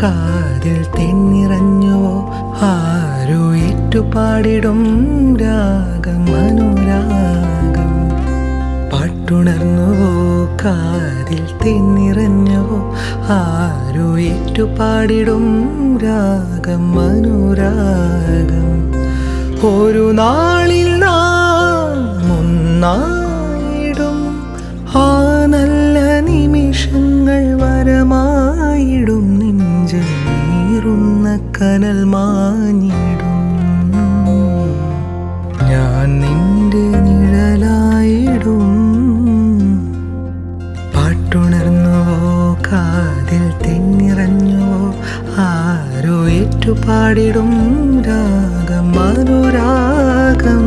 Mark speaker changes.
Speaker 1: കാതിൽ തെന്നിറഞ്ഞുവോ ആരോ ഏറ്റുപാടിടും രാഗം അനുരാഗം. പാട്ടുണർന്നുവോ കാതിൽ തെന്നിറഞ്ഞുവോ ആരോ ഏറ്റുപാടിടും രാഗം അനുരാഗം. ഒരു നാളിൽ നാം ഒന്നായിടും, ആ നല്ല നിമിഷങ്ങൾ വരമായിടും. നെഞ്ചിൽ നീറുന്ന കനൽ മാഞ്ഞിടും, ഞാൻ നിന്റെ നിഴലായിടും. പാട്ടുണർന്നുവോ കാതിൽ തെന്നിറഞ്ഞുവോ ആരോ ഏറ്റുപാടിടും രാഗം അനുരാഗം.